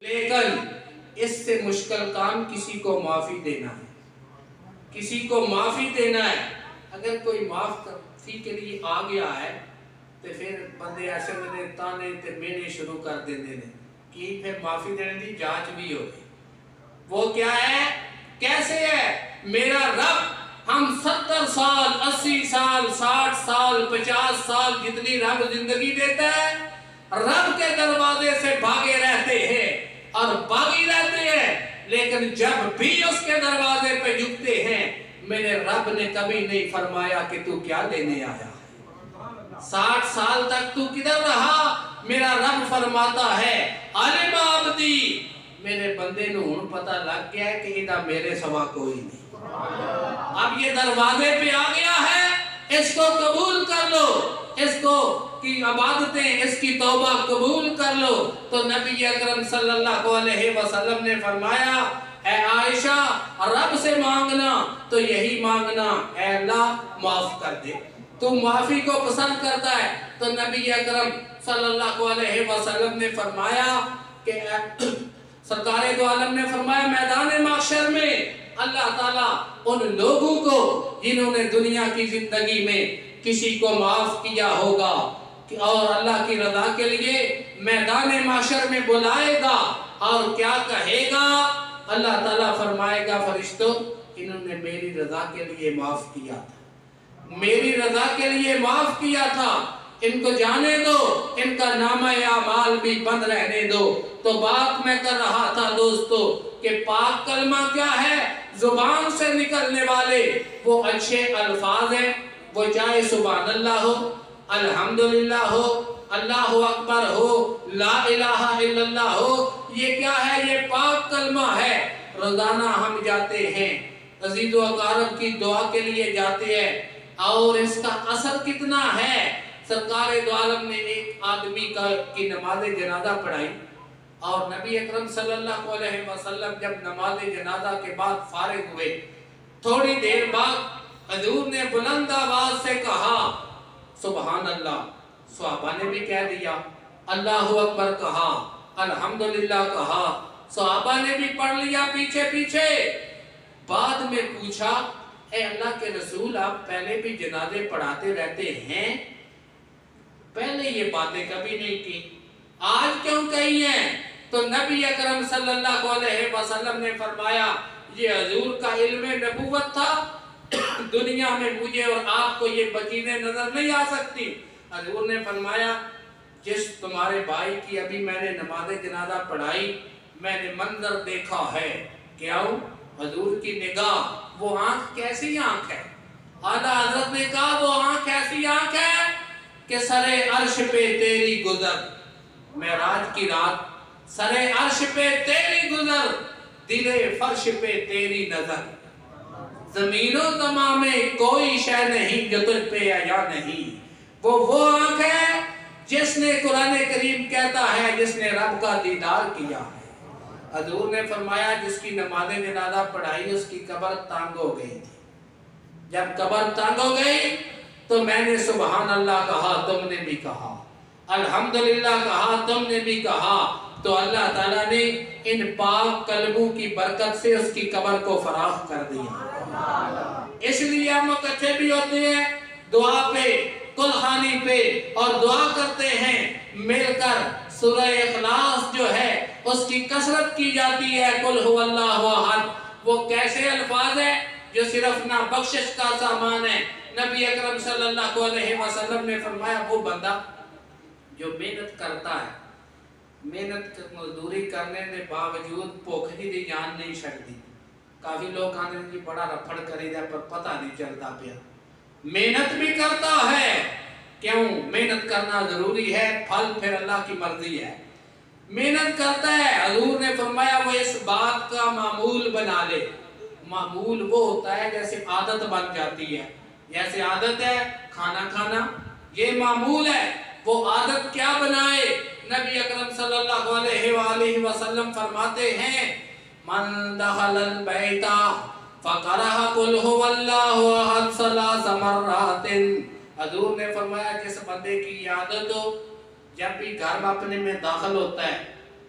لیکن اس سے مشکل کام کسی کو معافی دینا ہے، کسی کو معافی دینا ہے۔ اگر کوئی معافی کے لیے آ گیا ہے تو پھر بندے ایسے بندے تانے تے مینے شروع کر دیندے نے کہ پھر معافی دینے دی جانچ بھی ہوگی۔ وہ کیا ہے، کیسے ہے؟ میرا رب ہم 70 سال 80 سال 60 سال 50 سال جتنی رب زندگی دیتا ہے، رب کے دروازے سے بھاگے رہتے ہیں اور باغی رہتے ہیں، لیکن جب بھی اس کے دروازے پہ جھکتے ہیں میرے رب نے کبھی نہیں فرمایا کہ تو کیا لینے آیا، 60 سال تک تو کدھر رہا؟ میرا رب فرماتا ہے علم عبدی، میرے بندے نو ہن پتہ لگ گیا ہے کہ ادھا میرے سوا کوئی نہیں، اب یہ دروازے پہ آ گیا ہے، اس کو قبول کر لو، اس کو کی عبادتیں، اس کی توبہ قبول کر لو۔ تو نبی اکرم صلی اللہ علیہ وسلم نے فرمایا اے عائشہ رب سے مانگنا تو یہی مانگنا، اے اللہ معاف کر دے، تو معافی کو پسند کرتا ہے۔ تو نبی اکرم صلی اللہ علیہ وسلم نے فرمایا کہ سرکار دو عالم نے فرمایا میدان محشر میں اللہ تعالیٰ ان لوگوں کو جنہوں نے دنیا کی زندگی میں کسی کو معاف کیا ہوگا اور اللہ کی رضا کے لیے میدان محشر میں بلائے گا اور کیا کہے گا؟ اللہ تعالیٰ فرمائے گا فرشتوں انہوں نے میری رضا کے لیے معاف کیا تھا، میری رضا کے لیے معاف کیا تھا، ان کو جانے دو، ان کا نامہ اعمال بھی بند رہنے دو۔ تو بات میں کر رہا تھا دوستو کہ پاک کلمہ کیا ہے؟ زبان سے نکلنے والے وہ اچھے الفاظ ہیں، وہ چاہے سبحان اللہ ہو، الحمدللہ ہو، اللہ اکبر ہو، لا الہ الا اللہ ہو، یہ کیا ہے؟ یہ پاک کلمہ ہے۔ روزانہ ہم جاتے ہیں، عزیز و اقارب کی دعا کے لیے جاتے ہیں، اور اس کا اثر کتنا ہے؟ سرکار دو عالم نے ایک آدمی کی نماز جنازہ پڑھائی اور نبی اکرم صلی اللہ علیہ وسلم جب نماز جنازہ کے بعد فارغ ہوئے، تھوڑی دیر بعد حضور نے بلند آواز سے کہا سبحان اللہ، صحابہ نے بھی کہہ دیا، اللہ اکبر کہا، الحمدللہ کہا، صحابہ نے بھی پڑھ لیا پیچھے پیچھے۔ بعد میں پوچھا اے اللہ کے رسول آپ پہلے بھی جنازے پڑھاتے رہتے ہیں، پہلے یہ باتیں کبھی نہیں کی، آج کیوں کہی ہیں؟ تو نبی اکرم صلی اللہ علیہ وسلم نے فرمایا یہ حضور کا علم نبوت تھا، دنیا میں مجھے اور آپ کو یہ بچیزیں نظر نہیں آ سکتی۔ حضور نے فرمایا جس تمہارے بھائی کی ابھی میں نے نماز جنازہ پڑھائی میں نے منظر دیکھا ہے، کیا ہو؟ حضور کی نگاہ، وہ آنکھ کیسی آنکھ ہے؟ اعلیٰ حضرت نے کہا وہ آنکھ ایسی آنکھ ہے کہ سرے عرش پہ تیری گزر، معراج کی رات سرے عرش پہ تیری گزر، دلے فرش پہ تیری نظر، زمین و زمان میں کوئی شے نہیں جو تجھ پہ عیاں نہیں۔ وہ آنکھ ہے جس نے قرآن کریم کہتا ہے جس نے رب کا دیدار کیا ہے۔ حضور نے فرمایا جس کی نماز جنازہ پڑھائی اس کی قبر تنگ ہو گئی تھی، جب قبر تنگ ہو گئی تو میں نے سبحان اللہ کہا، تم نے بھی کہا، الحمدللہ کہا، تم نے بھی کہا، تو اللہ تعالیٰ نے ان پاک قلبوں کی برکت سے اس کی قبر کو فراخ کر دیا۔ اس لیے ہم اکٹھے بھی ہوتے ہیں دعا پہ، کلخانی پہ، اور دعا کرتے ہیں مل کر۔ سورہ اخلاص جو ہے اس کی کثرت کی جاتی ہے، قل هو اللہ احد، وہ کیسے الفاظ ہیں جو صرف نہ بخشش کا سامان ہے۔ نبی اکرم صلی اللہ علیہ وسلم نے فرمایا وہ بندہ جو محنت کرتا ہے، محنت مزدوری کرنے کے باوجود بھوکھی دی جان نہیں چھڑتی۔ کافی لوگ کہتے ہیں کہ بڑا رفڑ کری جائے پر پتہ نہیں چلتا پیا، محنت بھی کرتا ہے، کیوں؟ محنت کرنا ضروری ہے، پھل پھر اللہ کی مرضی ہے۔ محنت کرتا ہے، حضور نے فرمایا وہ اس بات کا معمول بنا لے۔ معمول وہ ہوتا ہے جیسے عادت بن جاتی ہے، جیسے عادت ہے کھانا کھانا، یہ معمول ہے، وہ عادت کیا بنائے؟ نبی اکرم صلی اللہ علیہ وآلہ وسلم فرماتے ہیں من دخل البیت فقرأ قل هو اللہ احد 3 مرات۔ حضور نے فرمایا جس بندے کی عادت ہو جب بھی گھر اپنے میں داخل ہوتا ہے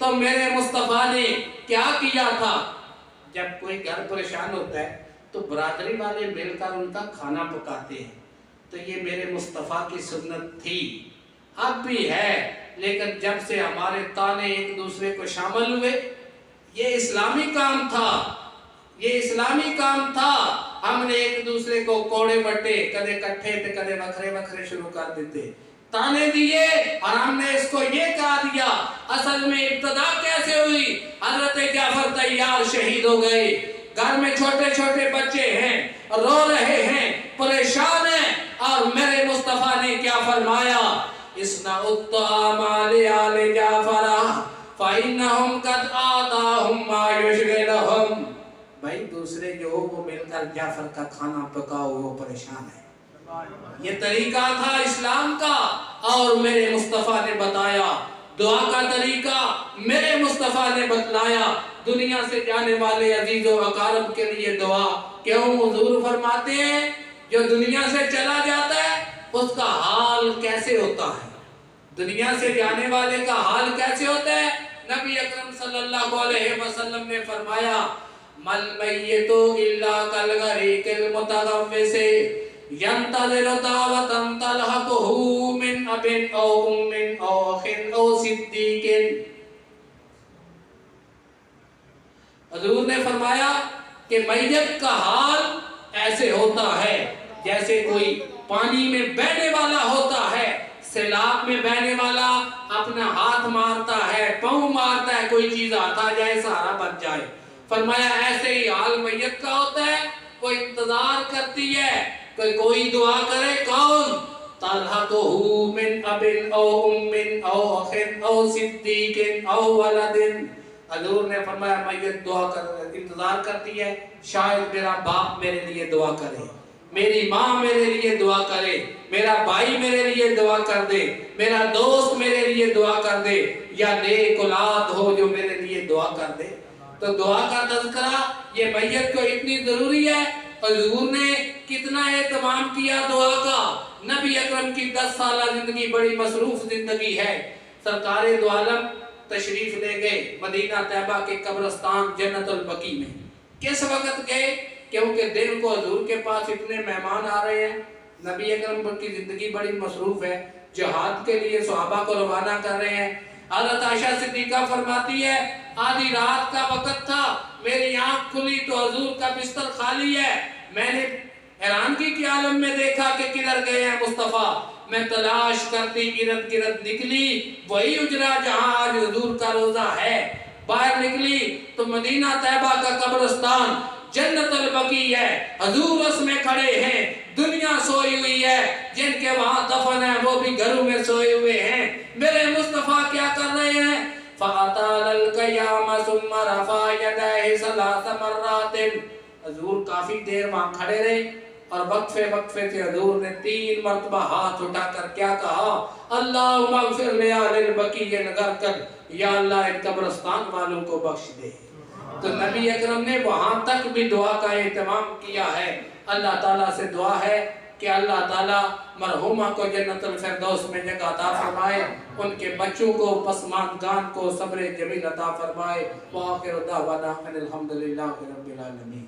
تو میرے مصطفیٰ نے کیا کیا تھا؟ جب کوئی گھر پریشان ہوتا ہے تو برادری والے مل کر ان کا کھانا پکاتے ہیں، تو یہ میرے مصطفیٰ کی سنت تھی، اب بھی ہے، لیکن جب سے ہمارے تانے ایک دوسرے کو شامل ہوئے، یہ اسلامی کام تھا، یہ اسلامی کام تھا، ہم نے ایک دوسرے کو کوڑے بٹے کدے کٹھے تھے کدے وکھرے وکھرے شروع کر دیتے، تانے دیے، اور ہم نے اس کو یہ کہا دیا۔ اصل میں ابتدا کیسے ہوئی؟ حضرت جعفر طیار شہید ہو گئے، گھر میں چھوٹے چھوٹے بچے ہیں، رو رہے ہیں، پریشان ہیں، اور میرے مصطفیٰ نے کیا فرمایا؟ اصنعوا الطعام لآل جعفر فإنهم قد آتاهم ما يشغلهم۔ بھائی دوسرے جو ہو وہ مل کر جعفر کا کھانا پکاؤ، وہ پریشان ہے۔ یہ طریقہ تھا اسلام کا، اور میرے مصطفیٰ نے بتایا، دعا کا طریقہ میرے مصطفیٰ نے بتلایا۔ دنیا سے جانے والے عزیز و اقارب کے لیے دعا، کیوں حضور فرماتے ہیں جو دنیا سے چلا جاتا ہے اس کا حال کیسے ہوتا ہے؟ دنیا سے جانے والے کا حال کیسے ہوتا ہے؟ نبی اکرم صلی اللہ علیہ وسلم نے فرمایا، مل میت الا کالغریق المتغوث ینتظر دعوة تلحقه من اب او ام او اخ او صدیق۔ حضور نے فرمایا کہ میت کا حال ایسے ہوتا ہے جیسے کوئی پانی میں بہنے والا ہوتا ہے، سیلاب میں بہنے والا اپنا ہاتھ مارتا ہے، پاؤں مارتا ہے، کوئی چیز آتا جائے سہارا بن جائے۔ فرمایا ایسے ہی حال میت کا ہوتا ہے، وہ انتظار کرتی ہے کہ کوئی دعا کرے، کون؟ تلحقہ من اب او ام او اخ او صدیق او ولد۔ حضور نے فرمایا میت دعا کر انتظار کرتی ہے، شاید میرا باپ میرے لیے دعا کرے، میری ماں میرے لیے دعا کرے، میرا بھائی میرے لیے دعا کر دے، میرا دوست میرے لیے دعا کر دے، یا نیک اولاد ہو جو میرے لیے دعا کر دے۔ تو دعا کا تذکرہ یہ میت کو اتنی ضروری ہے۔ حضور نے کتنا اہتمام کیا دعا کا۔ نبی اکرم کی 10 سالہ زندگی بڑی مصروف زندگی ہے۔ سرکار دو عالم تشریف لے گئے مدینہ طیبہ کے قبرستان جنت البقیع میں۔ کس وقت گئے؟ کیونکہ دن کو حضور کے پاس اتنے مہمان آ رہے ہیں، نبی اکرم کی زندگی بڑی مصروف ہے، جہاد کے لیے صحابہ کو روانہ کر رہے ہیں۔ حضرت عائشہ صدیقہ فرماتی ہے آدھی رات کا وقت تھا، میری آنکھ کھلی تو حضور کا بستر خالی ہے، میں نے حیرانگی کے عالم میں دیکھا کہ کدھر گئے ہیں مصطفیٰ۔ میں تلاش کرتی ارد گرد نکلی، وہی اجرا جہاں آج حضور کا روزہ ہے، باہر نکلی تو مدینہ طیبہ کا قبرستان جنت البقیع ہے، حضور اس میں کھڑے ہیں، دنیا سوئی ہوئی ہے، جن کے وہاں دفن ہے وہ بھی گھروں میں سوئے ہوئے ہیں، میرے مصطفیٰ کیا کر رہے ہیں؟ فَأَطَالَ الْقِيَامَ ثُمَّ رَفَعَ يَدَيْهِ 3 مرات۔ حضور کافی دیر وہاں کھڑے رہے، اور وقفے سے حضور نے 3 مرتبہ ہاتھ اٹھا کر کیا کہا؟ اللہم اغفر لآل البقیع الغرقد، یا اللہ ان قبرستان والوں کو بخش دے۔ تو نبی اکرم نے وہاں تک بھی دعا کا اہتمام کیا ہے۔ اللہ تعالیٰ سے دعا ہے کہ اللہ تعالیٰ مرحومہ کو جنت الفردوس میں جگہ عطا فرمائے، ان کے بچوں کو پسماندگان کو صبر جمیل عطا فرمائے۔ وآخر دعوانا ان الحمدللہ رب العالمین۔